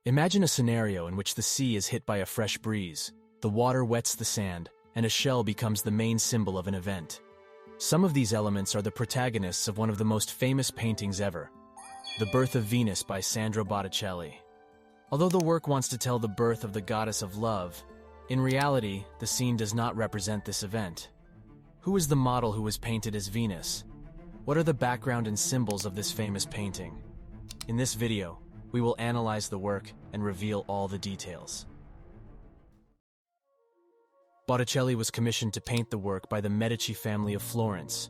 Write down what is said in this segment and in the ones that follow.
Imagine a scenario in which the sea is hit by a fresh breeze, the water wets the sand, and a shell becomes the main symbol of an event. Some of these elements are the protagonists of one of the most famous paintings ever, The Birth of Venus by Sandro Botticelli. Although the work wants to tell the birth of the goddess of love, in reality, the scene does not represent this event. Who is the model who was painted as Venus? What are the background and symbols of this famous painting? In this video, we will analyze the work and reveal all the details. Botticelli was commissioned to paint the work by the Medici family of Florence,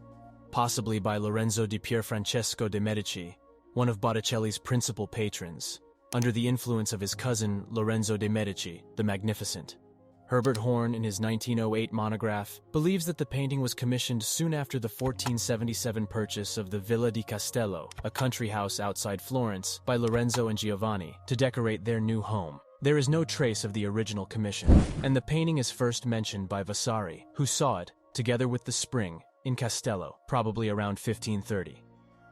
possibly by Lorenzo di Pierfrancesco de' Medici, one of Botticelli's principal patrons, under the influence of his cousin Lorenzo de' Medici, the Magnificent. Herbert Horn, in his 1908 monograph, believes that the painting was commissioned soon after the 1477 purchase of the Villa di Castello, a country house outside Florence, by Lorenzo and Giovanni, to decorate their new home. There is no trace of the original commission, and the painting is first mentioned by Vasari, who saw it, together with the spring, in Castello, probably around 1530.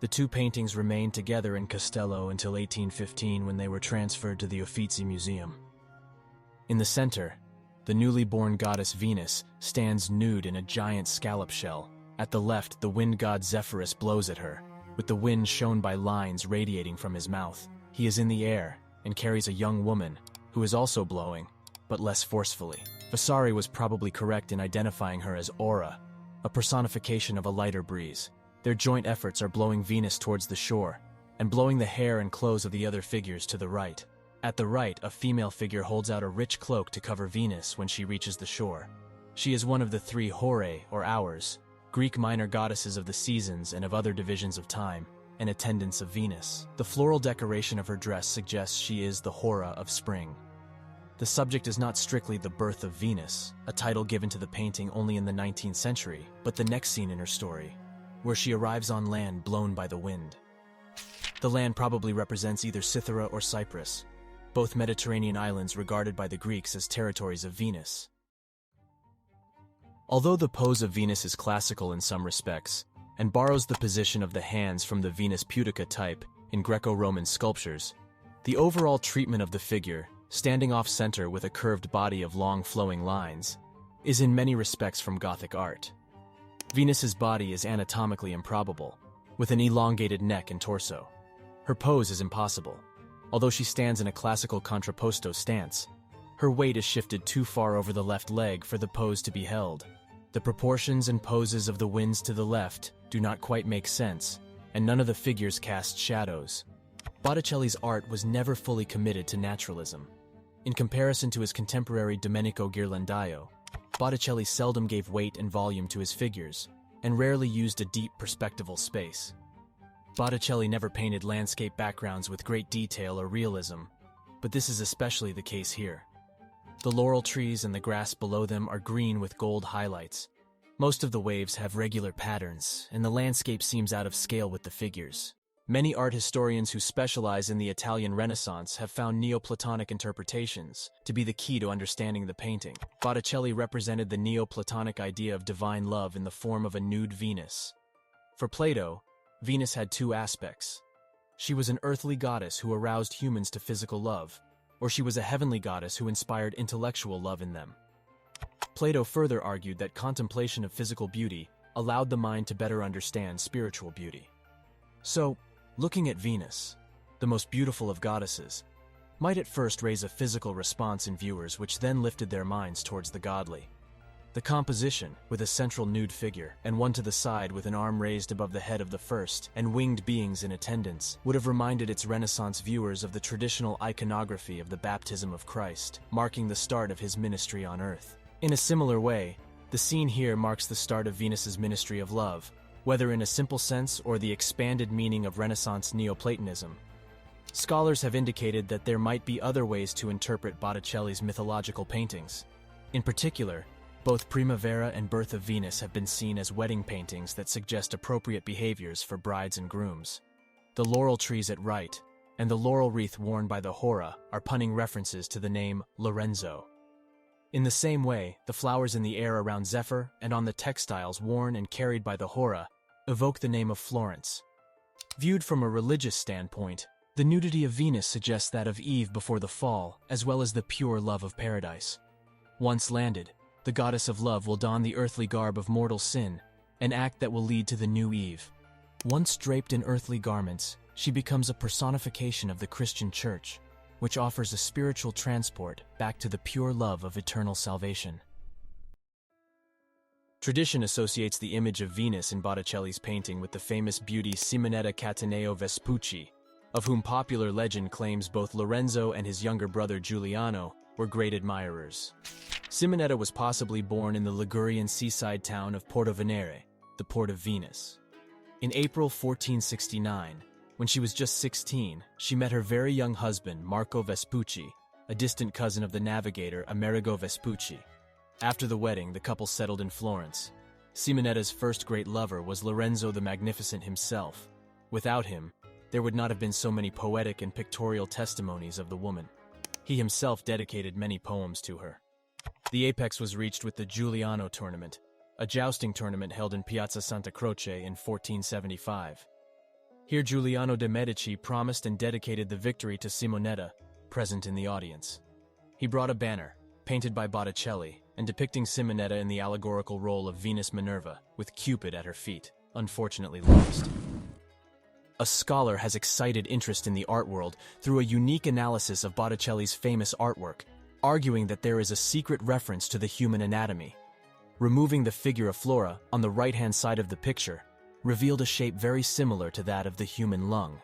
The two paintings remained together in Castello until 1815 when they were transferred to the Uffizi Museum. In the center, the newly born goddess Venus stands nude in a giant scallop shell. At the left, the wind god Zephyrus blows at her, with the wind shown by lines radiating from his mouth. He is in the air and carries a young woman, who is also blowing, but less forcefully. Vasari was probably correct in identifying her as Aura, a personification of a lighter breeze. Their joint efforts are blowing Venus towards the shore, and blowing the hair and clothes of the other figures to the right. At the right, a female figure holds out a rich cloak to cover Venus when she reaches the shore. She is one of the three Horae, or hours, Greek minor goddesses of the seasons and of other divisions of time, and attendants of Venus. The floral decoration of her dress suggests she is the Hora of spring. The subject is not strictly the birth of Venus, a title given to the painting only in the 19th century, but the next scene in her story, where she arrives on land blown by the wind. The land probably represents either Cythera or Cyprus, both Mediterranean islands regarded by the Greeks as territories of Venus. Although the pose of Venus is classical in some respects, and borrows the position of the hands from the Venus Pudica type in Greco-Roman sculptures, the overall treatment of the figure, standing off-center with a curved body of long flowing lines, is in many respects from Gothic art. Venus's body is anatomically improbable, with an elongated neck and torso. Her pose is impossible. Although she stands in a classical contrapposto stance, her weight is shifted too far over the left leg for the pose to be held. The proportions and poses of the winds to the left do not quite make sense, and none of the figures cast shadows. Botticelli's art was never fully committed to naturalism. In comparison to his contemporary Domenico Ghirlandaio, Botticelli seldom gave weight and volume to his figures, and rarely used a deep perspectival space. Botticelli never painted landscape backgrounds with great detail or realism, but this is especially the case here. The laurel trees and the grass below them are green with gold highlights. Most of the waves have regular patterns, and the landscape seems out of scale with the figures. Many art historians who specialize in the Italian Renaissance have found Neoplatonic interpretations to be the key to understanding the painting. Botticelli represented the Neoplatonic idea of divine love in the form of a nude Venus. For Plato, Venus had two aspects. She was an earthly goddess who aroused humans to physical love, or she was a heavenly goddess who inspired intellectual love in them. Plato further argued that contemplation of physical beauty allowed the mind to better understand spiritual beauty. So, looking at Venus, the most beautiful of goddesses, might at first raise a physical response in viewers which then lifted their minds towards the godly. The composition, with a central nude figure, and one to the side with an arm raised above the head of the first, and winged beings in attendance, would have reminded its Renaissance viewers of the traditional iconography of the baptism of Christ, marking the start of his ministry on earth. In a similar way, the scene here marks the start of Venus's ministry of love, whether in a simple sense or the expanded meaning of Renaissance Neoplatonism. Scholars have indicated that there might be other ways to interpret Botticelli's mythological paintings. In particular, both Primavera and Birth of Venus have been seen as wedding paintings that suggest appropriate behaviors for brides and grooms. The laurel trees at right, and the laurel wreath worn by the Hora are punning references to the name Lorenzo. In the same way, the flowers in the air around Zephyr and on the textiles worn and carried by the Hora evoke the name of Florence. Viewed from a religious standpoint, The nudity of Venus suggests that of Eve before the fall, as well as the pure love of paradise. Once landed, the goddess of love will don the earthly garb of mortal sin, an act that will lead to the new Eve. Once draped in earthly garments, she becomes a personification of the Christian Church, which offers a spiritual transport back to the pure love of eternal salvation. Tradition associates the image of Venus in Botticelli's painting with the famous beauty Simonetta Cataneo Vespucci, of whom popular legend claims both Lorenzo and his younger brother Giuliano were great admirers. Simonetta was possibly born in the Ligurian seaside town of Portovenere, the Port of Venus. In April 1469, when she was just 16, she met her very young husband, Marco Vespucci, a distant cousin of the navigator Amerigo Vespucci. After the wedding, the couple settled in Florence. Simonetta's first great lover was Lorenzo the Magnificent himself. Without him, there would not have been so many poetic and pictorial testimonies of the woman. He himself dedicated many poems to her. The apex was reached with the Giuliano tournament, a jousting tournament held in Piazza Santa Croce in 1475. Here Giuliano de' Medici promised and dedicated the victory to Simonetta, present in the audience. He brought a banner, painted by Botticelli, and depicting Simonetta in the allegorical role of Venus Minerva, with Cupid at her feet, unfortunately lost. A scholar has excited interest in the art world through a unique analysis of Botticelli's famous artwork, arguing that there is a secret reference to the human anatomy. Removing the figure of Flora on the right-hand side of the picture revealed a shape very similar to that of the human lung.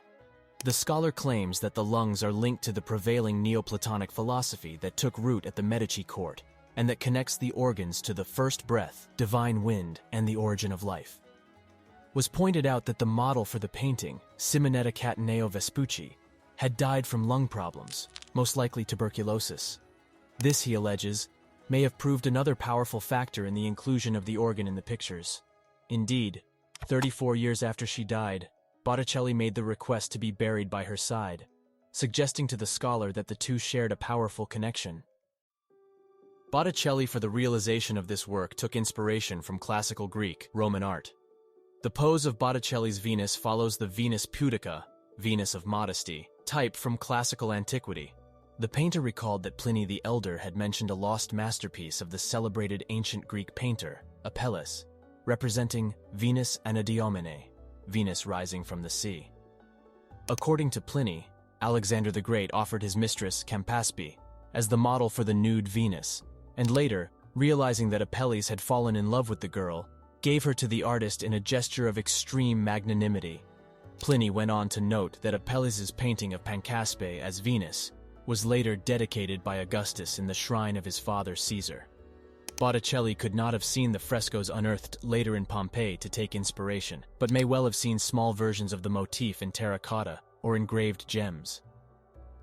The scholar claims that the lungs are linked to the prevailing Neoplatonic philosophy that took root at the Medici court, and that connects the organs to the first breath, divine wind, and the origin of life. Was pointed out that the model for the painting, Simonetta Cataneo Vespucci, had died from lung problems, most likely tuberculosis. This, he alleges, may have proved another powerful factor in the inclusion of the organ in the pictures. Indeed, 34 years after she died, Botticelli made the request to be buried by her side, suggesting to the scholar that the two shared a powerful connection. Botticelli, for the realization of this work, took inspiration from classical Greek, Roman art. The pose of Botticelli's Venus follows the Venus Pudica, Venus of modesty, type from classical antiquity. The painter recalled that Pliny the Elder had mentioned a lost masterpiece of the celebrated ancient Greek painter, Apelles, representing Venus Anadyomene, Venus rising from the sea. According to Pliny, Alexander the Great offered his mistress, Campaspe, as the model for the nude Venus, and later, realizing that Apelles had fallen in love with the girl, gave her to the artist in a gesture of extreme magnanimity. Pliny went on to note that Apelles' painting of Pancaspe as Venus was later dedicated by Augustus in the shrine of his father Caesar. Botticelli could not have seen the frescoes unearthed later in Pompeii to take inspiration, but may well have seen small versions of the motif in terracotta or engraved gems.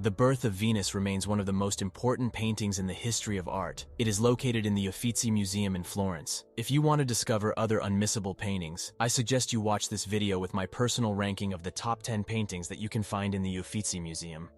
The Birth of Venus remains one of the most important paintings in the history of art. It is located in the Uffizi Museum in Florence. If you want to discover other unmissable paintings, I suggest you watch this video with my personal ranking of the top 10 paintings that you can find in the Uffizi Museum.